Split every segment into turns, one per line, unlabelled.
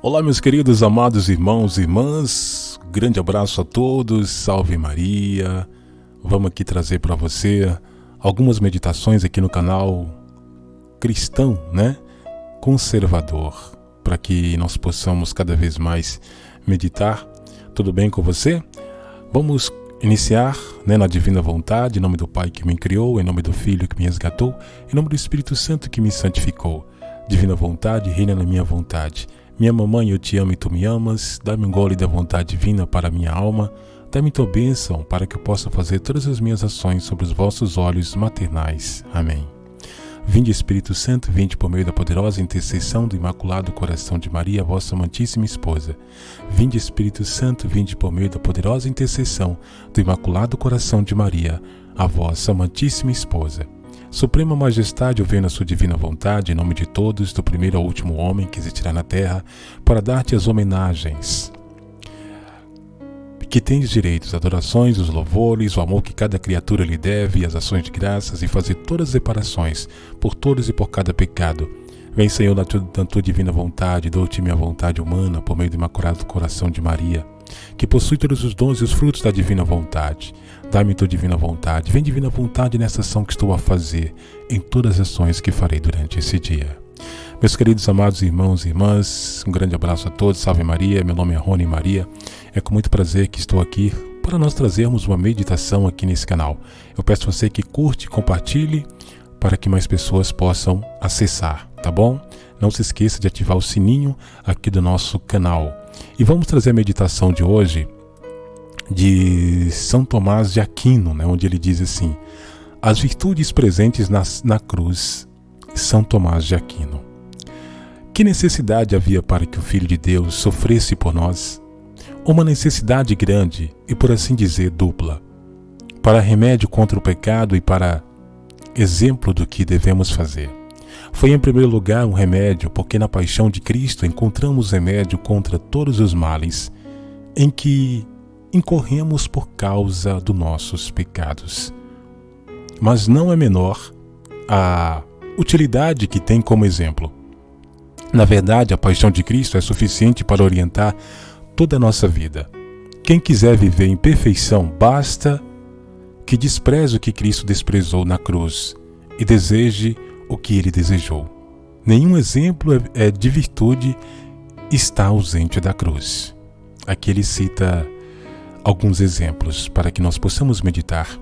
Olá, meus queridos, amados irmãos e irmãs, grande abraço a todos, salve Maria. Vamos aqui trazer para você algumas meditações aqui no canal cristão, conservador, para que nós possamos cada vez mais meditar. Tudo bem com você? Vamos iniciar na divina vontade, em nome do Pai que me criou, em nome do Filho que me resgatou, em nome do Espírito Santo que me santificou. Divina vontade, reina na minha vontade. Minha mamãe, eu te amo e tu me amas. Dá-me um gole da vontade divina para a minha alma. Dá-me tua bênção para que eu possa fazer todas as minhas ações sobre os vossos olhos maternais. Amém. Vinde, Espírito Santo, vinde por meio da poderosa intercessão do Imaculado Coração de Maria, vossa amantíssima esposa. Vinde, Espírito Santo, vinde por meio da poderosa intercessão do Imaculado Coração de Maria, a vossa amantíssima esposa. Suprema Majestade, eu venho na sua divina vontade, em nome de todos, do primeiro ao último homem que existirá na terra, para dar-te as homenagens que tens direito, as adorações, os louvores, o amor que cada criatura lhe deve, as ações de graças, e fazer todas as reparações por todos e por cada pecado. Vem, Senhor, na tua divina vontade, dou-te minha vontade humana, por meio do Imaculado Coração de Maria, que possui todos os dons e os frutos da divina vontade. Dá-me tua divina vontade. Vem, divina vontade, nessa ação que estou a fazer, em todas as ações que farei durante esse dia. Meus queridos amados irmãos e irmãs, um grande abraço a todos. Salve Maria, meu nome é Rony Maria. É com muito prazer que estou aqui para nós trazermos uma meditação aqui nesse canal. Eu peço a você que curte e compartilhe para que mais pessoas possam acessar, tá bom? Não se esqueça de ativar o sininho aqui do nosso canal. E vamos trazer a meditação de hoje de São Tomás de Aquino, onde ele diz assim: as virtudes presentes na cruz, São Tomás de Aquino. Que necessidade havia para que o Filho de Deus sofresse por nós? Uma necessidade grande e, por assim dizer, dupla. Para remédio contra o pecado e para exemplo do que devemos fazer. Foi em primeiro lugar um remédio, porque na paixão de Cristo encontramos remédio contra todos os males em que incorremos por causa dos nossos pecados. Mas não é menor a utilidade que tem como exemplo. Na verdade, a paixão de Cristo é suficiente para orientar toda a nossa vida. Quem quiser viver em perfeição, basta que despreze o que Cristo desprezou na cruz e deseje o que ele desejou. Nenhum exemplo de virtude está ausente da cruz. Aqui ele cita alguns exemplos para que nós possamos meditar,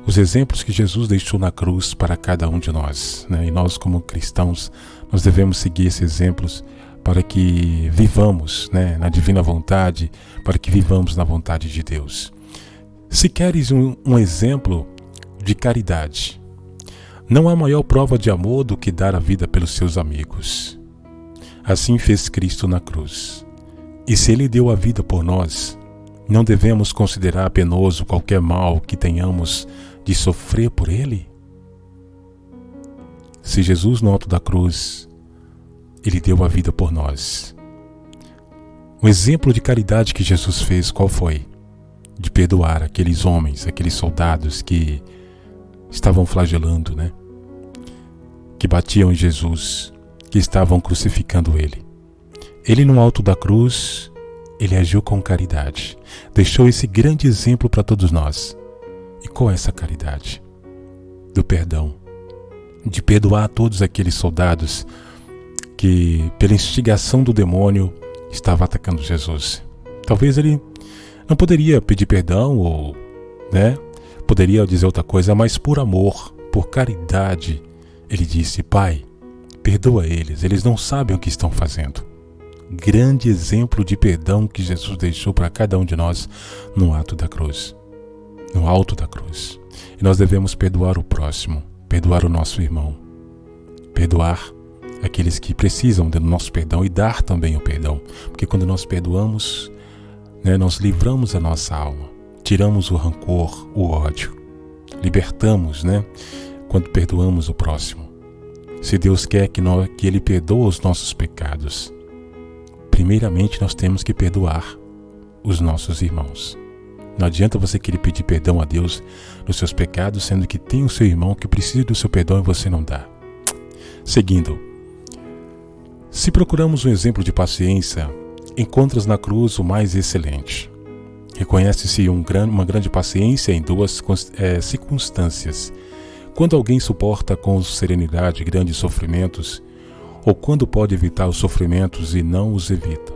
Os exemplos que Jesus deixou na cruz para cada um de nós, E nós, como cristãos, nós devemos seguir esses exemplos para que vivamos, na divina vontade, para que vivamos na vontade de Deus. Se queres um exemplo de caridade, não há maior prova de amor do que dar a vida pelos seus amigos. Assim fez Cristo na cruz. E se Ele deu a vida por nós, não devemos considerar penoso qualquer mal que tenhamos de sofrer por Ele? Se Jesus no alto da cruz, Ele deu a vida por nós. O exemplo de caridade que Jesus fez, qual foi? De perdoar aqueles homens, aqueles soldados que estavam flagelando, que batiam em Jesus, que estavam crucificando Ele. Ele no alto da cruz, Ele agiu com caridade. Deixou esse grande exemplo para todos nós. E qual é essa caridade? Do perdão. De perdoar todos aqueles soldados que, pela instigação do demônio, estavam atacando Jesus. Talvez ele não poderia pedir perdão ou, poderia dizer outra coisa, mas por amor, por caridade, ele disse: Pai, perdoa eles não sabem o que estão fazendo. Grande exemplo de perdão que Jesus deixou para cada um de nós no ato da cruz, no alto da cruz. E nós devemos perdoar o próximo, perdoar o nosso irmão, perdoar aqueles que precisam do nosso perdão e dar também o perdão. Porque quando nós perdoamos, nós livramos a nossa alma, tiramos o rancor, o ódio, libertamos, quando perdoamos o próximo. Se Deus quer que Ele perdoe os nossos pecados, primeiramente nós temos que perdoar os nossos irmãos. Não adianta você querer pedir perdão a Deus dos seus pecados, sendo que tem o seu irmão que precisa do seu perdão e você não dá. Seguindo, Se procuramos um exemplo de paciência, encontras na cruz o mais excelente. Reconhece-se uma grande paciência em duas circunstâncias. Quando alguém suporta com serenidade grandes sofrimentos, ou quando pode evitar os sofrimentos e não os evita.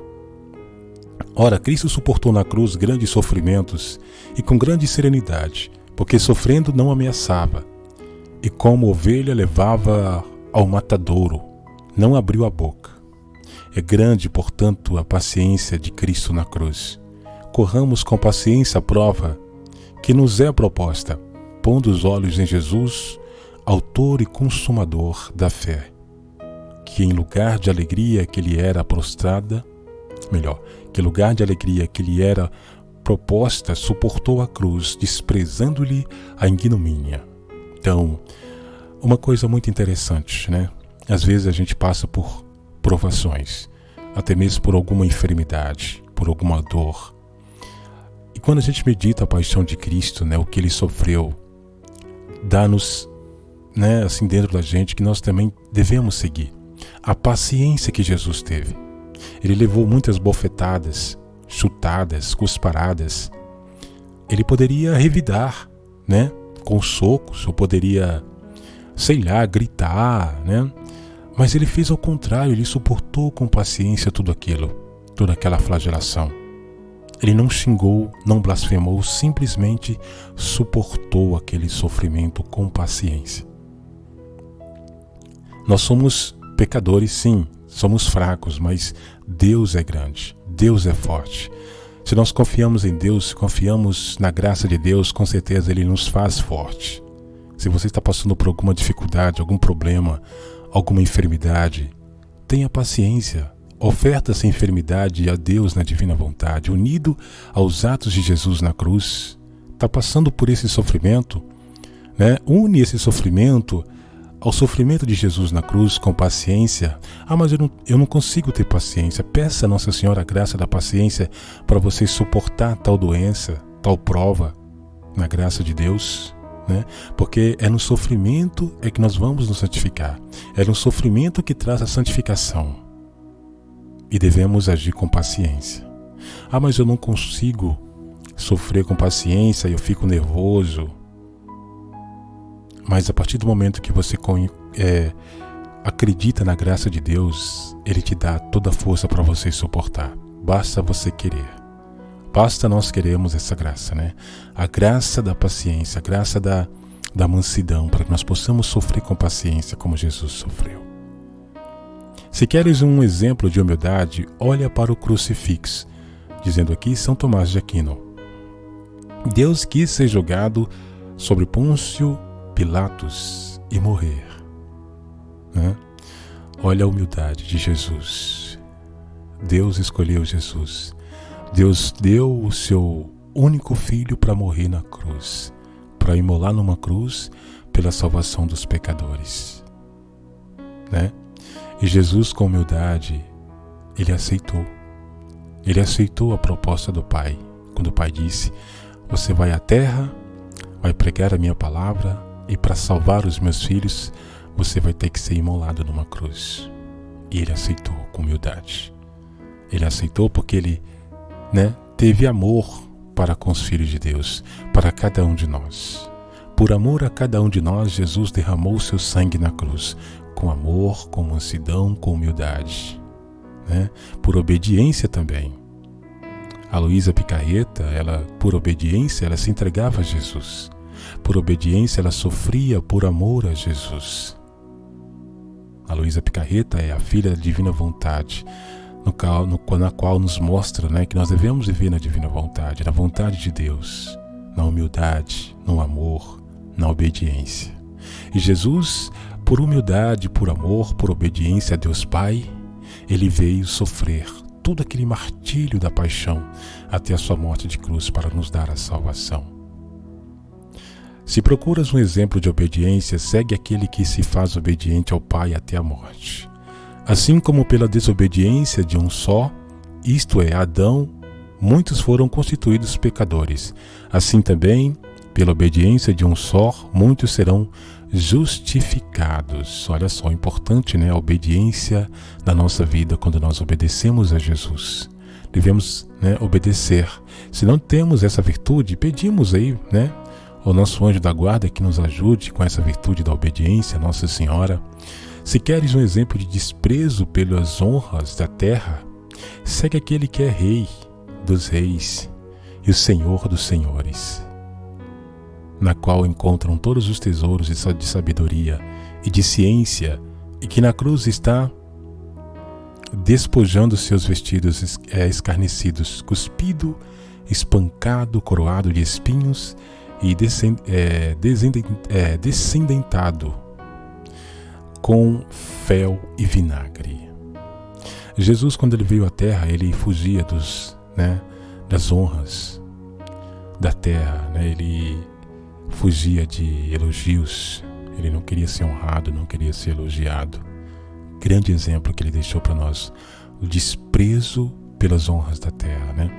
Ora, Cristo suportou na cruz grandes sofrimentos e com grande serenidade, porque sofrendo não ameaçava, e como ovelha levava ao matadouro, não abriu a boca. É grande, portanto, a paciência de Cristo na cruz. Corramos com paciência a prova que nos é proposta, pondo os olhos em Jesus, autor e consumador da fé, que em lugar de alegria que lhe era proposta, suportou a cruz, desprezando-lhe a ignomínia. Então, uma coisa muito interessante, né? Às vezes a gente passa por provações, até mesmo por alguma enfermidade, por alguma dor. E quando a gente medita a paixão de Cristo, né, o que ele sofreu, dá-nos, né, assim dentro da gente que nós também devemos seguir. A paciência que Jesus teve. Ele levou muitas bofetadas, chutadas, cusparadas. Ele poderia revidar, né, com socos, ou poderia, sei lá, gritar, né? Mas ele fez ao contrário, ele suportou com paciência tudo aquilo, toda aquela flagelação. Ele não xingou, não blasfemou, simplesmente suportou aquele sofrimento com paciência. Nós somos pecadores, sim, somos fracos, mas Deus é grande, Deus é forte. Se nós confiamos em Deus, se confiamos na graça de Deus, com certeza Ele nos faz forte. Se você está passando por alguma dificuldade, algum problema, alguma enfermidade, tenha paciência. Oferta essa enfermidade a Deus na divina vontade, unido aos atos de Jesus na cruz. Está passando por esse sofrimento, né? Une esse sofrimento ao sofrimento de Jesus na cruz com paciência. Mas eu não consigo ter paciência. Peça a Nossa Senhora a graça da paciência para você suportar tal doença, tal prova, na graça de Deus, né? Porque é no sofrimento é que nós vamos nos santificar. É no sofrimento que traz a santificação. E devemos agir com paciência. Mas eu não consigo sofrer com paciência, eu fico nervoso. Mas a partir do momento que você acredita na graça de Deus, Ele te dá toda a força para você suportar. Basta você querer. Basta nós queremos essa graça, né? A graça da paciência, a graça da mansidão, para que nós possamos sofrer com paciência como Jesus sofreu. Se queres um exemplo de humildade, olha para o crucifixo, dizendo aqui São Tomás de Aquino. Deus quis ser julgado sobre Pôncio Pilatos e morrer. Olha a humildade de Jesus. Deus escolheu Jesus. Deus deu o seu único filho para morrer na cruz, para imolar numa cruz pela salvação dos pecadores, né? E Jesus, com humildade, Ele aceitou. Ele aceitou a proposta do Pai, quando o Pai disse: você vai à terra, vai pregar a minha palavra, e para salvar os meus filhos, você vai ter que ser imolado numa cruz. E Ele aceitou com humildade. Ele aceitou porque Ele, né, teve amor para com os filhos de Deus, para cada um de nós. Por amor a cada um de nós, Jesus derramou o seu sangue na cruz, com amor, com mansidão, com humildade, né? Por obediência também. A Luísa Picarreta, por obediência, ela se entregava a Jesus. Por obediência, ela sofria por amor a Jesus. A Luísa Picarreta é a filha da divina vontade, na qual nos mostra, né, que nós devemos viver na divina vontade, na vontade de Deus, na humildade, no amor, na obediência. E Jesus, por humildade, por amor, por obediência a Deus Pai, Ele veio sofrer todo aquele martírio da paixão até a sua morte de cruz para nos dar a salvação. Se procuras um exemplo de obediência, segue aquele que se faz obediente ao Pai até a morte. Assim como pela desobediência de um só, isto é, Adão, muitos foram constituídos pecadores. Assim também, pela obediência de um só, muitos serão justificados. Olha só, importante, né? A obediência da nossa vida quando nós obedecemos a Jesus. Devemos, né, obedecer. Se não temos essa virtude, pedimos aí, né, ao nosso anjo da guarda que nos ajude com essa virtude da obediência, Nossa Senhora. Se queres um exemplo de desprezo pelas honras da terra, segue aquele que é Rei dos reis e o Senhor dos senhores, na qual encontram todos os tesouros de sabedoria e de ciência, e que na cruz está despojando seus vestidos escarnecidos, cuspido, espancado, coroado de espinhos e descendentado com fel e vinagre. Jesus, quando ele veio à terra, ele fugia das honras da terra, né? Ele fugia de elogios, ele não queria ser honrado, não queria ser elogiado. Grande exemplo que ele deixou para nós, o desprezo pelas honras da terra, né?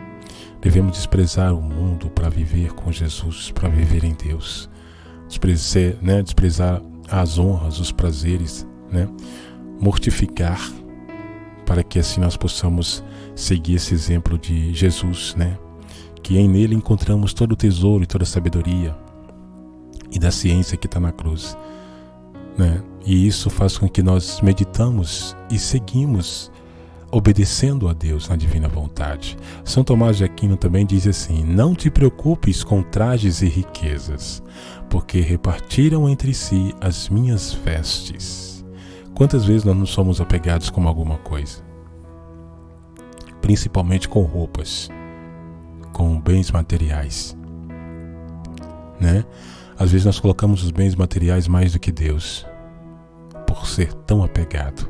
Devemos desprezar o mundo para viver com Jesus, para viver em Deus. Desprezar as honras, os prazeres, né? Mortificar, para que assim nós possamos seguir esse exemplo de Jesus, né? Que nele encontramos todo o tesouro e toda a sabedoria e da ciência que está na cruz, né? E isso faz com que nós meditamos e seguimos obedecendo a Deus na divina vontade. São Tomás de Aquino também diz assim: não te preocupes com trajes e riquezas, porque repartiram entre si as minhas vestes. Quantas vezes nós não somos apegados com alguma coisa? Principalmente com roupas, com bens materiais, né? Às vezes nós colocamos os bens materiais mais do que Deus, por ser tão apegado.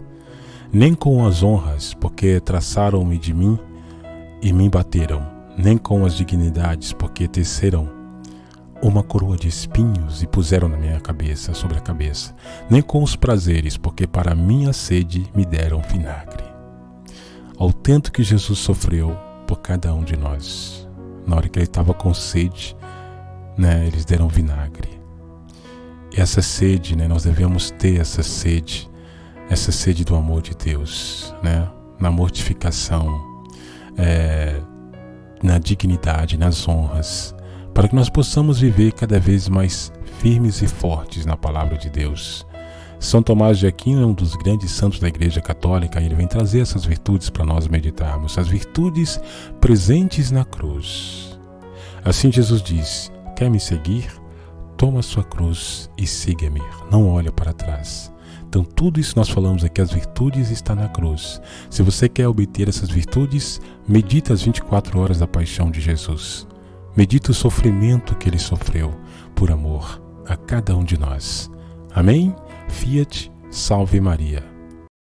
Nem com as honras, porque traçaram-me de mim e me bateram, nem com as dignidades, porque teceram uma coroa de espinhos e puseram na minha cabeça, sobre a cabeça, nem com os prazeres, porque para minha sede me deram vinagre. Ao tanto que Jesus sofreu por cada um de nós, na hora que ele estava com sede, né, eles deram vinagre. E essa sede, né, nós devemos ter essa sede do amor de Deus, né, na mortificação, na dignidade, nas honras, para que nós possamos viver cada vez mais firmes e fortes na palavra de Deus. São Tomás de Aquino é um dos grandes santos da Igreja Católica, e ele vem trazer essas virtudes para nós meditarmos, as virtudes presentes na cruz. Assim Jesus diz: quer me seguir? Toma a sua cruz e siga-me, não olha para trás. Então tudo isso nós falamos aqui, as virtudes estão na cruz. Se você quer obter essas virtudes, medita as 24 horas da paixão de Jesus. Medita o sofrimento que ele sofreu por amor a cada um de nós. Amém? Fiat, salve Maria.